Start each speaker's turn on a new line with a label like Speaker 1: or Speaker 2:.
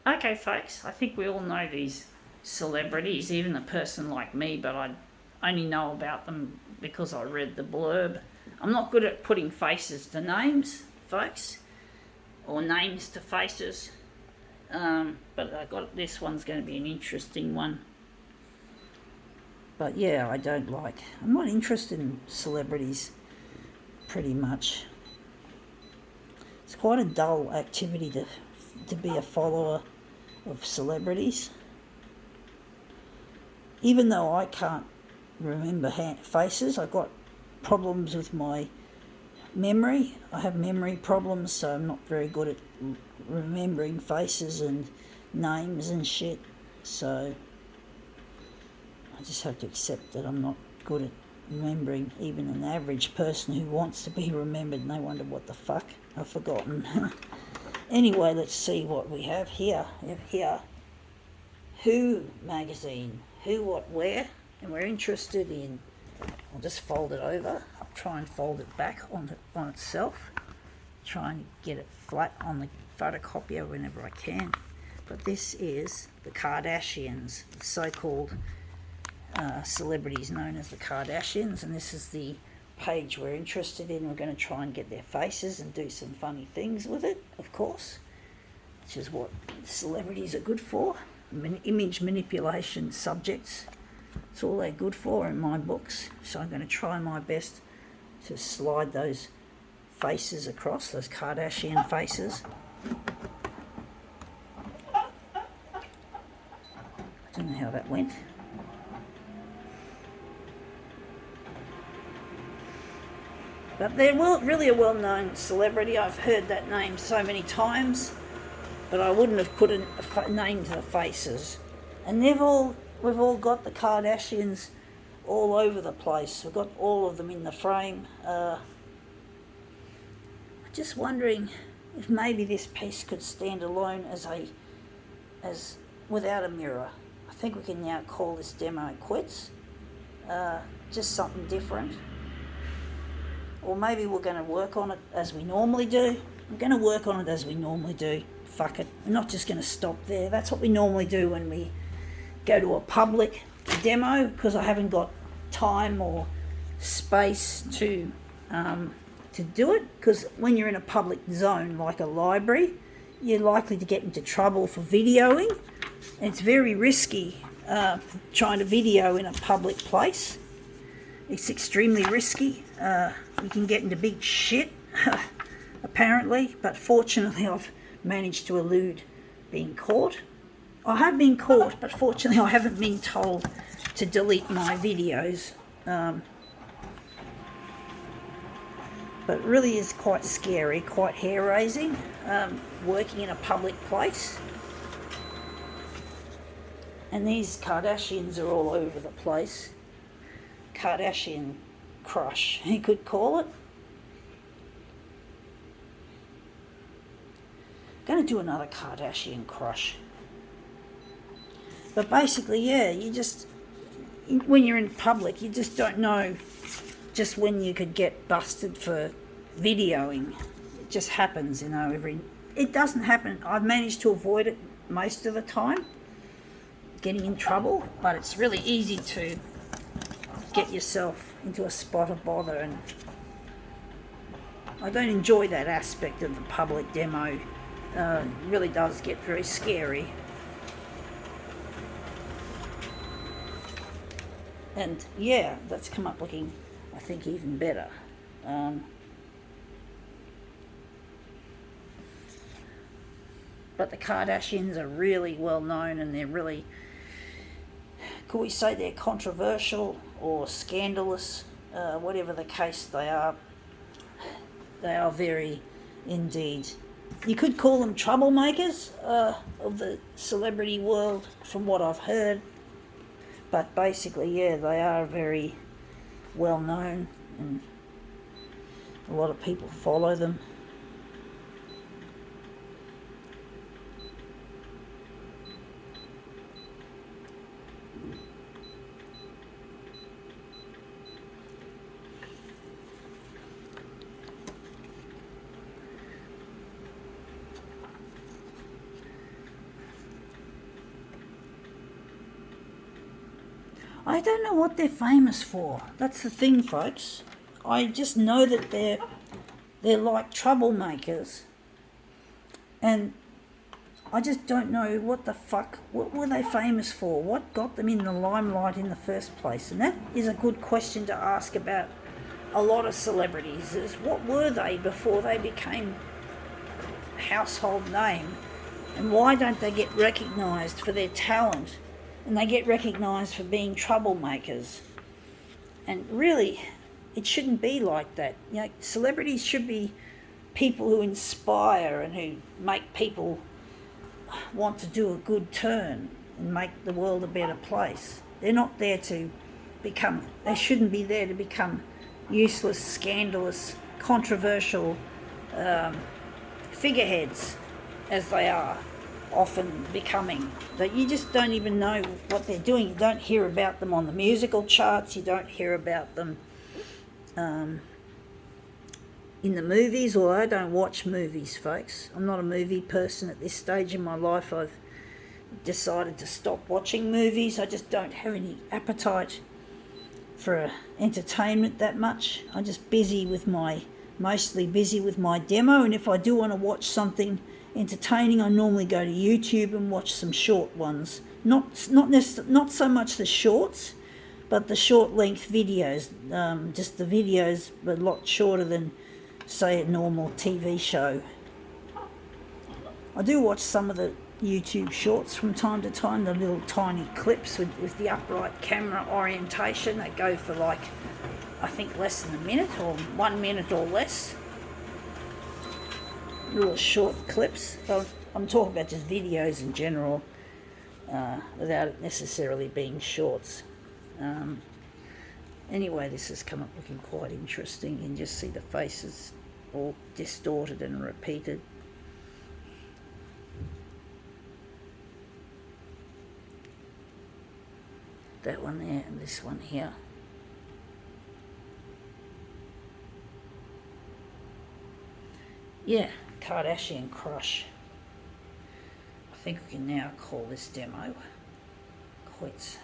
Speaker 1: Okay, folks, I think we all know these celebrities, even a person like me, but I only know about them because I read the blurb. I'm not good at putting faces to names, folks, or names to faces, but I got this one's going to be an interesting one. But yeah, I'm not interested in celebrities pretty much. It's quite a dull activity to be a follower of celebrities. Even though I can't remember faces, I've got problems with my memory. I have memory problems, so I'm not very good at remembering faces and names and shit. So I just have to accept that I'm not good at remembering even an average person who wants to be remembered, and they wonder what the fuck I've forgotten. Anyway, let's see what we have here. Who magazine, Who, What, Where, and we're interested in, I'll just fold it over, I'll try and fold it back on itself, try and get it flat on the photocopier whenever I can. But this is the Kardashians, the so-called celebrities known as the Kardashians, and this is the page we're interested in. We're going to try and get their faces and do some funny things with it, of course, which is what celebrities are good for. Image manipulation subjects, it's all they're good for in my books. So I'm going to try my best to slide those faces across, those Kardashian faces. I don't know how that went. But they're really a well-known celebrity. I've heard that name so many times, but I wouldn't have put a name to the faces. And we've all got the Kardashians all over the place. We've got all of them in the frame. Just wondering if maybe this piece could stand alone as without a mirror. I think we can now call this demo quits. Just something different. Or maybe we're going to work on it as we normally do. I'm going to work on it as we normally do. Fuck it. We're not just going to stop there. That's what we normally do when we go to a public demo, because I haven't got time or space to do it. Because when you're in a public zone like a library, you're likely to get into trouble for videoing. And it's very risky trying to video in a public place. It's extremely risky. You can get into big shit, apparently, but fortunately I've managed to elude being caught. I have been caught, but fortunately I haven't been told to delete my videos. But it really is quite scary, quite hair-raising, working in a public place. And these Kardashians are all over the place. Kardashian crush, you could call it. I'm going to do another Kardashian crush. But basically, yeah, when you're in public, you just don't know just when you could get busted for videoing. It just happens, it doesn't happen. I've managed to avoid it most of the time, getting in trouble, but it's really easy to get yourself into a spot of bother, and I don't enjoy that aspect of the public demo. It really does get very scary. And yeah, that's come up looking, I think, even better. But the Kardashians are really well known, and they're really, could we say they're controversial or scandalous? Whatever the case, they are very, indeed. You could call them troublemakers of the celebrity world, from what I've heard. But basically, yeah, they are very well known, and a lot of people follow them. I don't know what they're famous for. That's the thing, folks. I just know that they're like troublemakers. And I just don't know what were they famous for? What got them in the limelight in the first place? And that is a good question to ask about a lot of celebrities, is what were they before they became a household name? And why don't they get recognised for their talent? And they get recognised for being troublemakers. And really, it shouldn't be like that. You know, celebrities should be people who inspire and who make people want to do a good turn and make the world a better place. They're not there to they shouldn't be there to become useless, scandalous, controversial figureheads, as they are often becoming. That you just don't even know what they're doing. You don't hear about them on the musical charts. You don't hear about them in the movies, or I don't watch movies, folks. I'm not a movie person at this stage in my life. I've decided to stop watching movies. I just don't have any appetite for entertainment that much. I'm just mostly busy with my demo, and if I do want to watch something entertaining, I normally go to YouTube and watch some short ones. Not so much the shorts, but the short length videos. Just the videos are a lot shorter than, say, a normal TV show. I do watch some of the YouTube shorts from time to time, the little tiny clips with the upright camera orientation that go for like, I think, less than a minute or 1 minute or less. Little short clips. So I'm talking about just videos in general, without it necessarily being shorts. Anyway, this has come up looking quite interesting. You can just see the faces all distorted and repeated. That one there and this one here. Yeah, Kardashian crush. I think we can now call this demo quits.